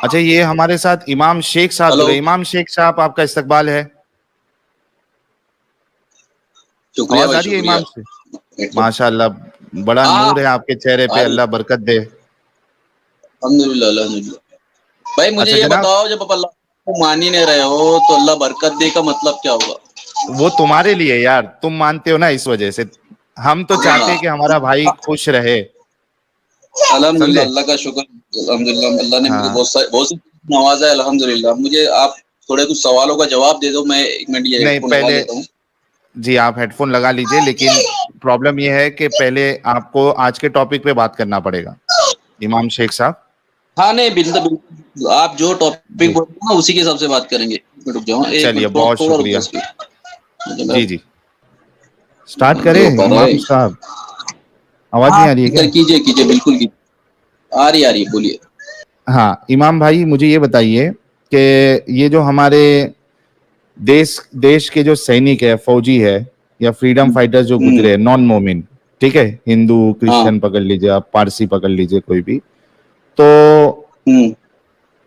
अच्छा, ये हमारे साथ इमाम शेख साहब हेलो, जुड़े। इमाम शेख साहब, आपका इस्तकबाल है। शुक्रिया आवाज आ भाई, रही है शुक्रिया। इमाम से? माशाअल्लाह, बड़ा हाँ, नूर है आपके चेहरे पे, आ रही। अल्लाह बरकत दे। अल्हम्दुलिल्लाह, अल्हम्दुलिल्लाह। भाई मुझे अच्छा ये जनाब, बताओ, जब आप अल्लाह को मान ही नहीं रहे हो तो अल्लाह बरकत दे का मतलब क्या हुआ? वो तुम्हारे लिए यार, तुम मानते हो ना, इस वजह से। हम तो चाहते हैं कि हमारा भाई खुश रहे। अल्हम्दुलिल्लाह, समझे? अल्लाह का शुक्र। अल्हम्दुलिल्लाह, अल्लाह ने मुझे हाँ, बहुत सी नवाजा है। अल्हम्दुलिल्लाह। मुझे आप थोड़े कुछ सवालों का जवाब दे दो। मैं 1 मिनट ये नहीं हेडफोन लगा पहले, लेता हूँ। जी आप हेडफोन लगा लीजिए, लेकिन प्रॉब्लम यह है कि पहले आपको आज के टॉपिक पे बात करना पड़ेगा, इमाम शेख साहब। हाँ, नहीं, बिल्कुल बिल्कुल, आप जो टॉपिक जी, बोल रहे हो ना उसी के हिसाब से बात करेंगे। 1 मिनट रुक जाओ, एक चलिए, मिनट, बहुत थोड़ा रुक जाओ शुक्रिया। इसकी। जी जी, स्टार्ट जो करें कर रहे इमाम हैं। साहब। आवाज नहीं हाँ, आ रही है क्या? कीजिए कीजिए, बिल्कुल कीजिए। आ रही है, बोलिए। हाँ इमाम भाई, मुझे ये बताइए कि ये जो हमारे देश देश के जो सैनिक है, फौजी है, या फ्रीडम फाइटर्स जो हम्म। गुजरे, नॉन मोमिन, ठीक है, हिंदू हाँ। क्रिश्चियन पकड़ लीजिए आप, पारसी पकड़ लीजिए, कोई भी, तो हम्म।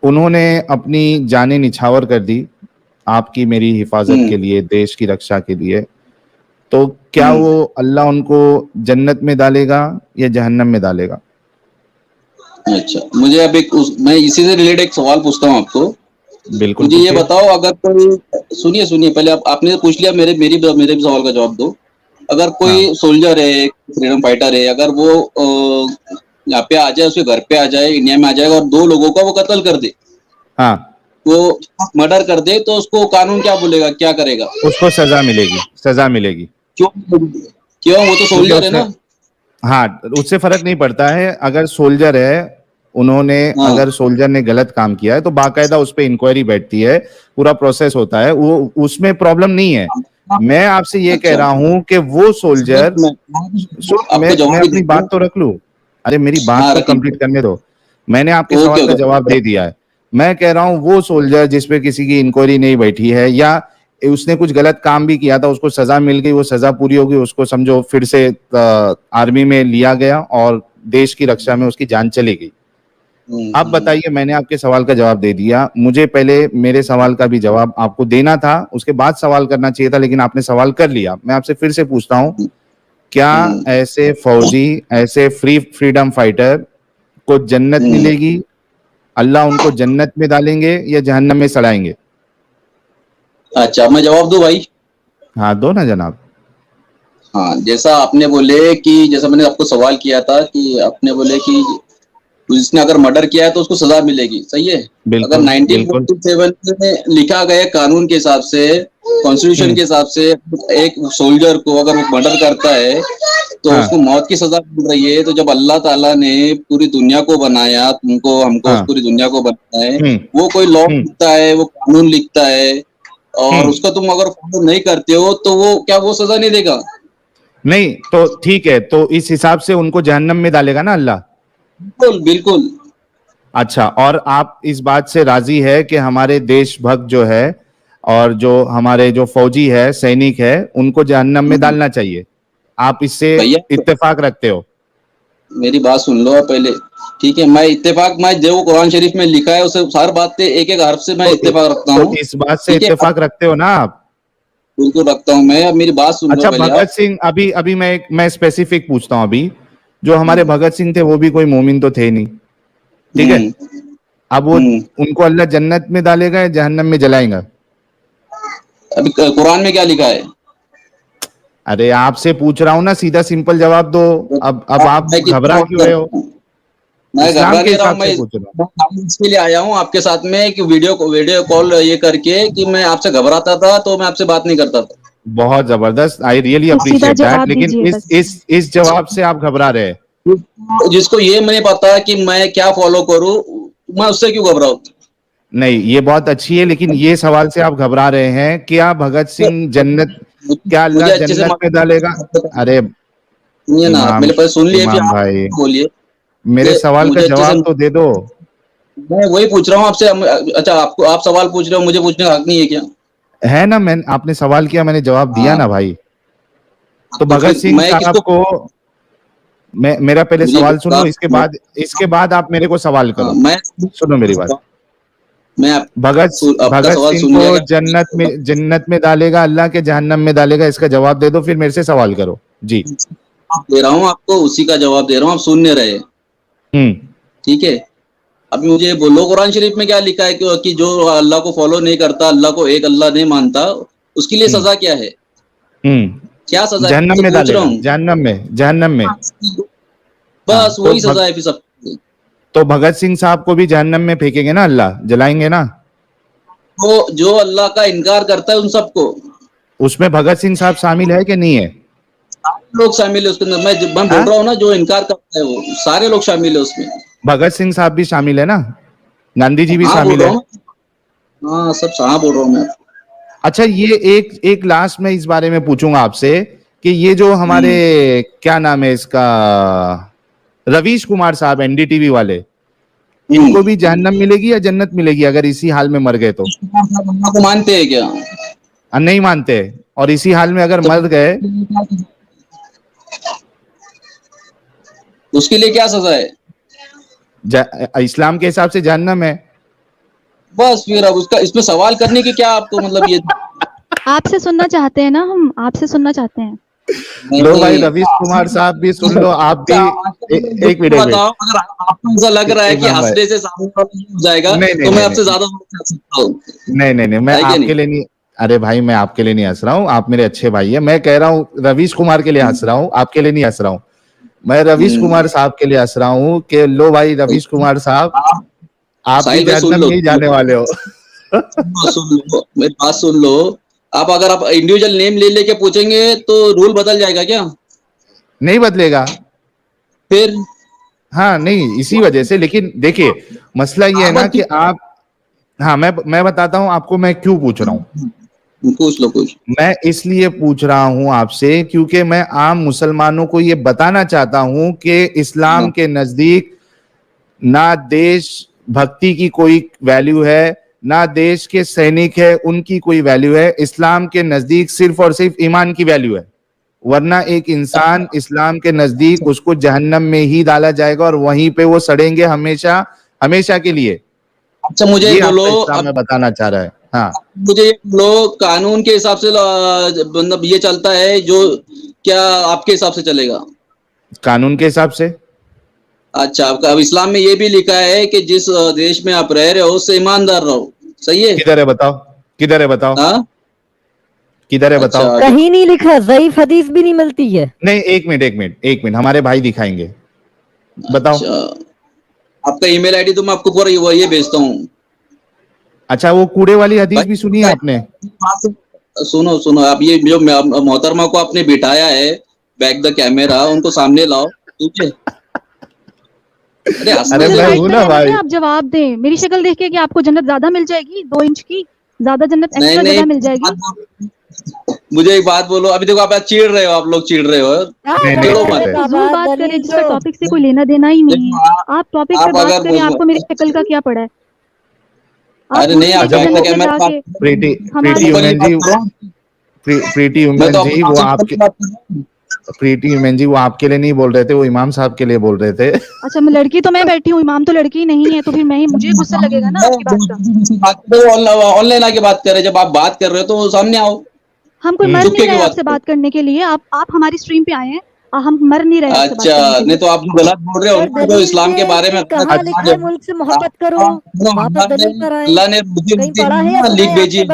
उन्होंने अपनी जानें निछावर कर दी आपकी मेरी हिफाजत हम्म। के लिए, देश की रक्षा के लिए। तो क्या हम्म। वो अल्लाह उनको जन्नत में डालेगा या जहन्नम में डालेगा? अच्छा, मुझे अब मैं इसी से रिलेटेड एक सवाल पूछता हूँ आपको। बिल्कुल मुझे ये पूछिए। बताओ, अगर कोई, सुनिए सुनिए, पहले आपने पूछ लिया, मेरे भी सवाल का जवाब दो। अगर हाँ कोई सोल्जर है, फ्रीडम फाइटर है, अगर वो यहाँ पे आ जाए, उसके घर पे आ जाए, इंडिया में आ जाएगा और 2 लोगों का वो कत्ल कर दे, हाँ, वो मर्डर कर दे, तो उसको कानून क्या बोलेगा, क्या करेगा? उसको सजा मिलेगी, सजा मिलेगी। क्यों? क्यों? वो तो क्योंकि सोल्जर है उसने, ना। हाँ, उससे फर्क नहीं पड़ता है अगर सोल्जर है। उन्होंने, हाँ। अगर सोल्जर ने गलत काम किया है तो बाकायदा उस पर इंक्वायरी बैठती है, पूरा प्रोसेस होता है, वो उसमें प्रॉब्लम नहीं है। मैं आपसे ये कह अच्छा, रहा हूं कि वो सोल्जर, आपको मैं जवाब ही अपनी दूंगा। बात तो रख लूं। अरे मेरी बात हाँ, तो रखिए। कंप्लीट करने दो। मैंने आपके ओके सवाल का जवाब ओके। दे दिया है। मैं कह रहा हूं वो सोल्जर जिसपे किसी की इंक्वायरी नहीं बैठी है, या उसने कुछ गलत काम भी किया था, उसको सजा मिल गई, वो सजा पूरी होगी, उसको समझो फिर से आर्मी में लिया गया और देश की रक्षा में उसकी जान चली गई। अब हम्म। बताइए, मैंने आपके सवाल का जवाब दे दिया, मुझे पहले मेरे सवाल का भी जवाब आपको देना था, उसके बाद सवाल करना चाहिए था, लेकिन आपने सवाल कर लिया। मैं आपसे फिर से पूछता हूं, क्या हम्म। ऐसे फौजी, ऐसे फ्रीडम फाइटर को जन्नत हम्म। मिलेगी, अल्लाह उनको जन्नत में डालेंगे या जहन्नम में सड़ाएंगे? अच्छा, मैं जवाब दूं भाई? हाँ दो ना जनाब। हाँ, जैसा आपने बोले कि, जैसा मैंने आपको सवाल किया था कि आपने बोले कि जिसने अगर मर्डर किया है तो उसको सजा मिलेगी, सही है। अगर बिल्कुल बिल्कुल। 1947 में लिखा गया कानून के हिसाब से, कॉन्स्टिट्यूशन हम्म। के हिसाब से, एक सोल्जर को अगर वो मर्डर करता है तो उसको हाँ मौत की सजा मिल रही है, तो जब अल्लाह ताला ने पूरी दुनिया को बनाया, तुमको हमको, हाँ। पूरी दुनिया को बनाया है, हम्म। वो कोई लॉ हम्म। लिखता है, वो कानून लिखता है, और हम्म। उसका तुम अगर फॉलो नहीं करते हो तो वो क्या, वो सजा नहीं देगा? नहीं तो ठीक है, तो इस हिसाब से उनको जहन्नम में डालेगा ना अल्लाह? बिल्कुल बिल्कुल। अच्छा, और आप इस बात से राजी है कि हमारे देशभक्त जो है, और जो हमारे जो फौजी है, सैनिक है, उनको जहन्नम में डालना चाहिए? आप इससे भैया, इत्तेफाक रखते हो? मेरी बात सुन लो आप पहले। ठीक है, मैं इत्तेफाक, मैं जो कुरान शरीफ में लिखा है उसे हर बात पे एक एक हर्फ से मैं तो इत्तेफाक रखता तो हूँ। इस बात से ठीक है, इत्तेफाक रखते हो ना आप? बिल्कुल रखता हूँ मैं। अब मेरी बात सुन लो अच्छा, पहले भगत आप। सिंह, अभी अभी मैं स्पेसिफिक पूछता हूं अभी, जो हमारे भगत सिंह थे वो भी कोई मोमिन तो थे नहीं, ठीक है? हम्म। अब वो, हम्म। उनको अल्लाह जन्नत में डालेगा या जहन्नम में जलाएगा? अभी कुरान में क्या लिखा है? अरे आपसे पूछ रहा हूं ना, सीधा सिंपल जवाब दो। अब आप मैं किसका घबरा जवाब क्यों कर रहे हो? रहा हूँ? मैं इस्लाम घबरा के नहीं रहा हूँ। हिसाब से पूछ रहा हूँ। मैं इसके लिए आया हूँ आपके साथ में कि वीडियो कॉल ये करके, कि मैं आपसे घबराता था तो मैं आपसे बात नहीं करता था। बहुत जबरदस्त, आई रियली तो सीधा अप्रिशिएट दैट, जवाब लेकिन दीजिए इस बस। इस इस जवाब से आप घबरा रहे हैं। जिसको ये नहीं पता कि मैं क्या फॉलो करूँ, मैं उससे क्यों घबराऊं? नहीं, ये बहुत अच्छी है, लेकिन ये सवाल से आप घबरा रहे हैं, क्या भगत सिंह जन्नत, क्या अल्लाह मुझे अच्छे से जन्नत में डालेगा? अरे सुनिए ना, आप इमाम, मेरे पास सुन लिए, फिर इमाम आप भाई, बोलिए मेरे कि सवाल का मुझे अच्छे से। जवाब तो दे दो। मैं वही पूछ रहा हूँ आपसे। अच्छा, आपको, आप सवाल पूछ रहे हो, मुझे पूछने का हक नहीं है क्या? है ना, मैं, आपने सवाल किया, मैंने जवाब दिया हाँ, ना भाई। तो तो भगत फिर सिंह मैं साहब किसको, को, मैं, मेरा पहले मुझे सवाल सुनो, इसके बाद, इसके बाद आप मेरे को सवाल हाँ, करो। मैं सुनो मेरी बात। मैं आपका सवाल सिंह सुन लिया। को जन्नत में डालेगा अल्लाह के जहन्नम में डालेगा, इसका जवाब दे दो, फिर मेरे से सवाल करो जी। दे रहा हूँ आपको, उसी का जवाब दे रहा हूँ, आप सुन नहीं रहे। ठीक है, अभी मुझे बोलो कुरान शरीफ में क्या लिखा है कि जो अल्लाह को फॉलो नहीं करता, अल्लाह को एक अल्लाह नहीं मानता, उसके लिए सजा क्या है? क्या सजा है? जहन्नम में पूछ रहा डालेगा, हूँ। जहन्नम में बस तो वही सजा है फिर सब। तो भगत सिंह साहब को भी जहन्नम में फेंकेंगे ना, अल्लाह जलाएंगे ना? वो जो अल्लाह का इनकार करता है उन सबको, उसमें भगत सिंह साहब शामिल है कि नहीं है? सारे लोग शामिल है उसके अंदर। मैं बोल रहा हूँ ना, जो इनकार करता है वो सारे लोग शामिल है उसमें। भगत सिंह साहब भी शामिल है ना, गांधी जी भी हाँ बोल शामिल रहा है। हूँ, हाँ सब हाँ बोल रहा हूँ मैं। अच्छा, ये एक लास्ट में इस बारे में पूछूंगा आपसे कि ये जो हमारे क्या नाम है इसका, रवीश कुमार साहब एनडीटीवी वाले, इनको भी जहन्नम मिलेगी या जन्नत मिलेगी अगर इसी हाल में मर गए तो? अल्लाह को मानते हैं क्या? नहीं मानते, और इसी हाल में अगर मर गए उसके लिए क्या सजा है? इस्लाम के हिसाब से जहन्नम है। बस फिर अब उसका इसमें सवाल करने की क्या आपको मतलब ये आपसे सुनना चाहते हैं ना, हम आपसे सुनना चाहते हैं। लो भाई, रवीश कुमार साहब भी सुन लो, आप भी एक मिनट बताओ। अगर आपको ऐसा लग रहा है कि हंसने से सामने वाला हो जाएगा तो मैं आपसे ज्यादा हंस सकता हूँ। नहीं, मैं आपके लिए नहीं, अरे भाई मैं आपके लिए नहीं हंस रहा हूँ, आप मेरे अच्छे भाई है। मैं कह रहा हूँ रवीश कुमार के लिए हंस रहा हूँ, आपके लिए नहीं हंस रहा हूँ। मैं रवीश कुमार साहब के लिए हंस रहा हूँ कि लो भाई रवीश कुमार साहब, आप भी जहन्नम नहीं जाने वाले हो। सुन लो मेरी बात, सुन लो। आप अगर आप इंडिविजुअल नेम ले लेके पूछेंगे तो रूल बदल जाएगा क्या? नहीं बदलेगा फिर हाँ नहीं, इसी वजह से। लेकिन देखिए मसला ये है ना कि आप, हाँ मैं बताता हूँ आपको मैं क्यों पूछ रहा हूँ। पूछ लो कुछ। मैं इसलिए पूछ रहा हूं आपसे क्योंकि मैं आम मुसलमानों को ये बताना चाहता हूं कि इस्लाम के नजदीक ना देश भक्ति की कोई वैल्यू है, ना देश के सैनिक है उनकी कोई वैल्यू है। इस्लाम के नजदीक सिर्फ और सिर्फ ईमान की वैल्यू है, वरना एक इंसान इस्लाम के नजदीक उसको जहन्नम में ही डाला जाएगा और वहीं पे वो सड़ेंगे हमेशा हमेशा के लिए। अच्छा मुझे बोलो, इस्लाम में बताना चाह रहा है। हाँ मुझे लोग कानून के हिसाब से मतलब ये चलता है जो क्या आपके हिसाब से चलेगा? कानून के हिसाब से। अच्छा, अब इस्लाम में ये भी लिखा है कि जिस देश में आप रह रहे हो उससे ईमानदार रहो, सही है? किधर है बताओ, किधर है बताओ, किधर है बताओ। अच्छा, कहीं नहीं लिखा, ज़ईफ हदीस भी नहीं मिलती है। नहीं एक मिनट हमारे भाई दिखाएंगे, बताओ। अच्छा, आपका ईमेल आईडी तो मैं आपको पूरा ये भेजता हूँ। अच्छा, वो कूड़े वाली हदीस भी सुनी है आपने? सुनो सुनो, आप ये जो मोहतरमा को आपने बिठाया है बैक द कैमरा, उनको सामने लाओ, ठीक है? अरे मैं हूं ना भाई। आप जवाब दें, मेरी शक्ल देख के कि आपको जन्नत ज्यादा मिल जाएगी, 2 इंच की ज्यादा जन्नत एक्स्ट्रा जगह मिल जाएगी। मुझे एक बात बोलो, अभी देखो आप चिढ़ रहे हो, आप लोग चिढ़ रहे हो। चिढ़ो मत, बात करें जिसका टॉपिक से कोई लेना देना ही नहीं है। आप टॉपिक पे बात करें, आपको मेरी शक्ल का क्या पड़ा है? अरे नहीं, आप प्रीति ह्यूमन जी, प्रीति ह्यूमन जी वो आपके, प्रीति ह्यूमन जी वो आपके लिए नहीं बोल रहे थे, वो इमाम साहब के लिए बोल रहे थे। अच्छा, मैं लड़की तो मैं बैठी हूँ, इमाम तो लड़की नहीं है, तो फिर मैं मुझे गुस्सा लगेगा ना आपकी बात का। ऑनलाइन आके बात कर रहे, जब आप बात कर रहे हो तो सामने आओ। हम कोई मर नहीं रहे आपसे बात करने के लिए, आप हमारी स्ट्रीम पे आए हैं, हम मर नहीं रहे। अच्छा, नहीं तो आप गलत बोल रहे हो जो इस्लाम के बारे में। कहाँ लिखा है मुल्क से मोहब्बत करो, वापस दलील पर आए। अल्लाह ने कहीं पढ़ा है या लिख भेजी।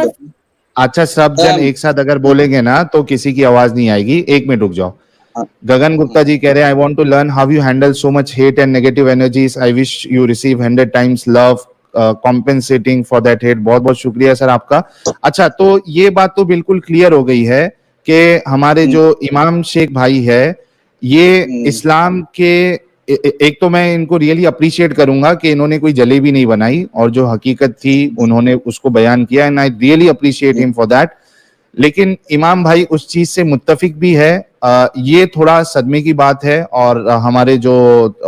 अच्छा, सब जन एक साथ अगर बोलेंगे ना तो किसी की आवाज नहीं आएगी। एक मिनट रुक जाओ। गगन गुप्ता जी कह रहे हैं, I want to learn how you handle so much hate and negative energies. I wish you receive 100 times love compensating for that hate. बहुत बहुत शुक्रिया सर आपका। अच्छा, तो ये बात तो बिल्कुल क्लियर हो गई है कि हमारे जो इमाम शेख भाई है ये इस्लाम के एक तो मैं इनको रियली अप्रिशिएट करूंगा कि इन्होंने कोई जलेबी नहीं बनाई और जो हकीकत थी उन्होंने उसको बयान किया, and I really appreciate him for that. लेकिन इमाम भाई उस चीज से मुत्तफिक भी है। ये थोड़ा सदमे की बात है, और हमारे जो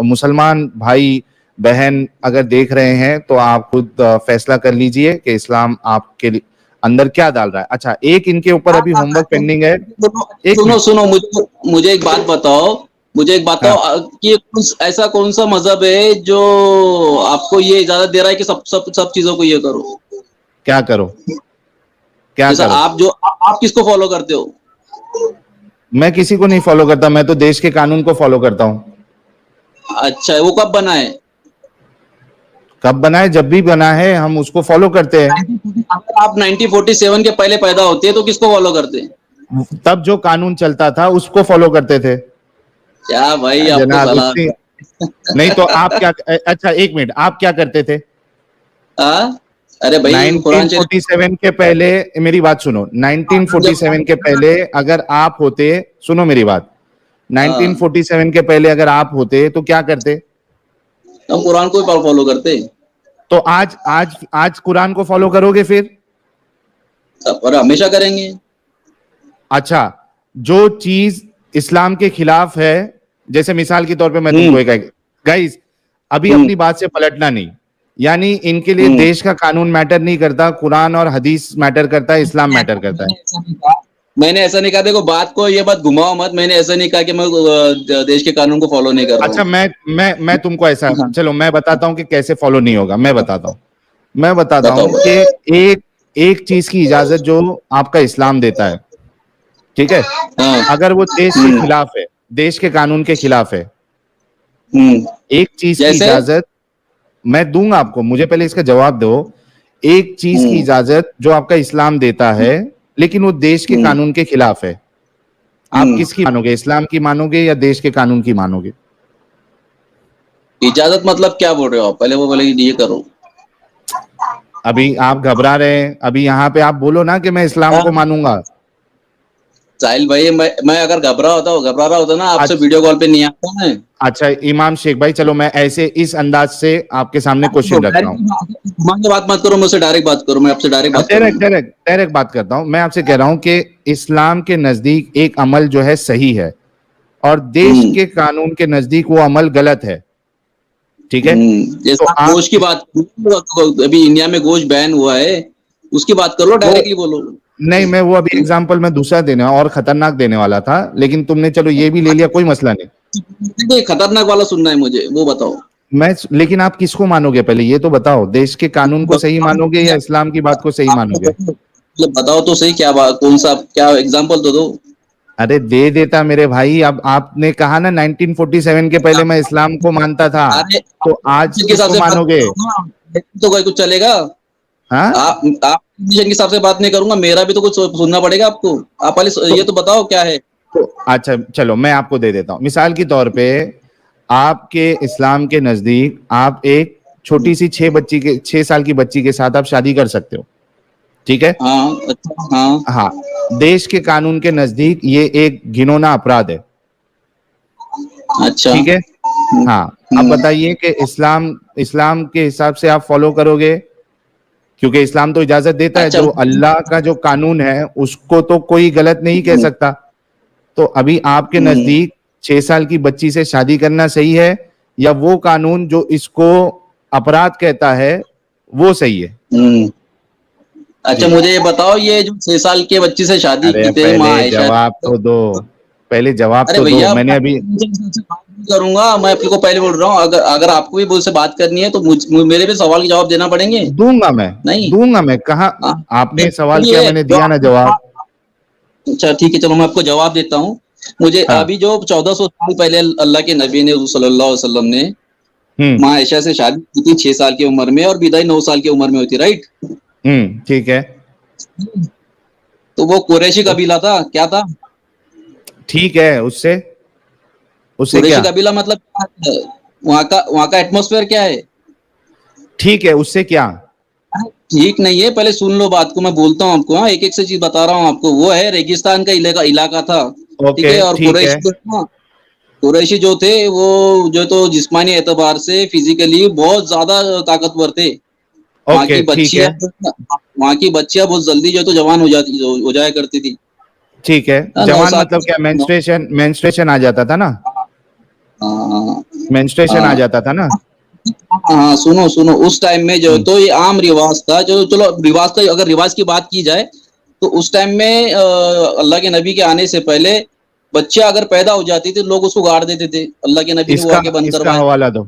मुसलमान भाई बहन अगर देख रहे हैं तो आप खुद फैसला कर लीजिए कि इस्लाम आपके अंदर क्या डाल रहा है। अच्छा, एक इनके ऊपर अभी होमवर्क पेंडिंग है। सुनो सुनो, मुझे एक बात बताओ, मुझे एक बताओ कि ऐसा कौन सा मजहब है जो आपको ये इजाजत दे रहा है कि सब चीजों को ये करो? क्या करो? क्या जैसा करो? आप किसको फॉलो करते हो? मैं किसी को नहीं फॉलो करता, मैं तो देश के कानून को फॉलो करता हूं। अच्छा, वो कब बना है? कब बना है? जब भी बना है हम उसको फॉलो करते हैं। अगर आप 1947 के पहले पैदा होते तो किसको फॉलो करते? तब जो कानून चलता था उसको फॉलो करते थे। क्या भाई, आपको जनाब सलाह। उतनी नहीं तो आप क्या? अच्छा एक मिनट, आप क्या करते थे? अरे भाई, कुरान शरीफ 1947 के पहले मेरी बात सुनो। 1947 के पहले अगर आप होते, सुनो मेरी बात, 1947 के पहले अगर आप होते तो क्या करते? हम कुरान को ही फॉलो करते। तो आज कुरान को फॉलो करोगे फिर? और हमेशा करेंगे। अच्छा, जो चीज इस्लाम के खिलाफ है, जैसे मिसाल के तौर पे मैं तुमको एक, गाइस अभी अपनी बात से पलटना नहीं, यानी इनके लिए देश का कानून मैटर नहीं करता, कुरान और हदीस मैटर करता है, इस्लाम मैटर करता है। मैंने ऐसा नहीं कहा, देखो बात को ये बात घुमाओ मत। मैंने ऐसा नहीं कहा कि मैं देश के कानून को फॉलो नहीं कर रहा हूं। अच्छा, मैं तुमको ऐसा, चलो मैं बताता हूं कि कैसे फॉलो नहीं होगा। मैं बताता हूं कि एक चीज की इजाजत जो आपका इस्लाम देता है, ठीक है, अगर वो देश के खिलाफ है, देश के कानून के खिलाफ है, एक चीज की इजाजत मैं दूंगा आपको, मुझे पहले इसका जवाब दो। एक चीज की इजाजत जो आपका इस्लाम देता है लेकिन वो देश के कानून के खिलाफ है, आप किसकी मानोगे? इस्लाम की मानोगे या देश के कानून की मानोगे? इजाजत मतलब क्या बोल रहे हो आप? पहले वो बोले ये करो। अभी आप घबरा रहे हैं, अभी यहाँ पे आप बोलो ना कि मैं इस्लाम को मानूंगा। साहिल भाई, मैं अगर घबरा रहा होता ना आपसे वीडियो कॉल पे नहीं आता मैं। अच्छा इमाम शेख भाई, चलो मैं ऐसे इस अंदाज से आपके सामने क्वेश्चन रखता हूँ। बात मत करो मुझसे, डायरेक्ट बात करो। मैं आपसे डायरेक्ट बात करता हूँ। मैं आपसे कह रहा हूँ कि इस्लाम के नजदीक एक अमल जो है सही है और देश के कानून के नजदीक वो अमल गलत है, ठीक है? जैसे तो गोश्त की बात, अभी इंडिया में गोश्त बैन हुआ है, उसकी बात कर लो, डायरेक्टली बोलो। नहीं, मैं वो अभी एग्जांपल मैं दूसरा देने और खतरनाक देने वाला था, लेकिन तुमने चलो ये भी ले लिया, कोई मसला नहीं। खतरनाक वाला सुनना है मुझे, वो बताओ। लेकिन आप किसको मानोगे पहले ये तो बताओ? देश के कानून को सही मानोगे या इस्लाम की बात को सही मानोगे? बताओ तो सही, क्या बात, कौन सा, क्या एग्जांपल तो दो। अरे दे देता मेरे भाई। अब आपने कहा ना 1947 के पहले मैं इस्लाम को मानता था, तो आज किसको मानोगे? तो कोई कुछ चलेगा? आप के हिसाब से बात नहीं करूंगा, मेरा भी तो कुछ सुनना पड़ेगा आपको। आप पहले ये तो बताओ क्या है। अच्छा चलो मैं आपको दे देता हूँ। मिसाल के तौर पे आपके इस्लाम के नजदीक आप एक छोटी सी 6 साल की बच्ची के साथ आप शादी कर सकते हो, ठीक है? हाँ, देश के कानून के नजदीक ये एक घिनौना अपराध है। अच्छा, ठीक है? हाँ, अब बताइए कि इस्लाम के हिसाब से आप फॉलो करोगे, क्योंकि इस्लाम तो इजाजत देता है, जो अल्लाह का जो कानून है उसको तो कोई गलत नहीं कह सकता। तो अभी आपके नजदीक 6 साल की बच्ची से शादी करना सही है या वो कानून जो इसको अपराध कहता है वो सही है? अच्छा मुझे ये बताओ, ये जो 6 साल के बच्ची से शादी की थी, पहले जवाब तो दो, पहले जवाब तो दो। मैंने अभी करूंगा, मैं आपको पहले बोल रहा हूँ, अगर आपको भी मुझसे बात करनी है तो मेरे भी सवाल के जवाब देना पड़ेंगे। दूंगा मैं कहा आपने सवाल किया, मैंने दिया ना जवाब। अच्छा ठीक है, चलो मैं आपको जवाब देता हूँ। मुझे अभी जो 1400 साल पहले अल्लाह के नबी ने सल्लल्लाहु अलैहि वसल्लम ने माँ आयशा से शादी की थी 6 साल की उम्र में, और विदाई 9 साल की उम्र में हुई थी, राइट? ठीक है। तो वो कुरैशी कबीला था, क्या था? ठीक है, उससे कुरैशी कबीला मतलब वहाँ का एटमॉस्फेयर क्या है? ठीक है, उससे क्या? ठीक नहीं है, पहले सुन लो बात को, मैं बोलता हूँ आपको। एक एक से चीज बता रहा हूँ आपको। वो है रेगिस्तान का इलाका था, ठीक है? और कुरैशी जो थे वो जो तो जिस्मानी एतबार से फिजिकली बहुत ज्यादा ताकतवर थे। वहाँ की बच्चियां बहुत जल्दी जो तो जवान हो जाया करती थी। ठीक है, जवान मतलब क्या? मेंस्ट्रुएशन आ जाता था ना? मेंस्ट्रुएशन आ जाता था ना? हाँ, सुनो उस टाइम में जो तो ये आम रिवाज था। जो चलो रिवाज का, अगर रिवाज की बात की जाए तो उस टाइम में अल्लाह के नबी के आने से पहले बच्चे अगर पैदा हो जाती थी लोग उसको गाड़ देते थे, अल्लाह के नबी ने वो इसका आके बंद इसका करवाया। हवाला दो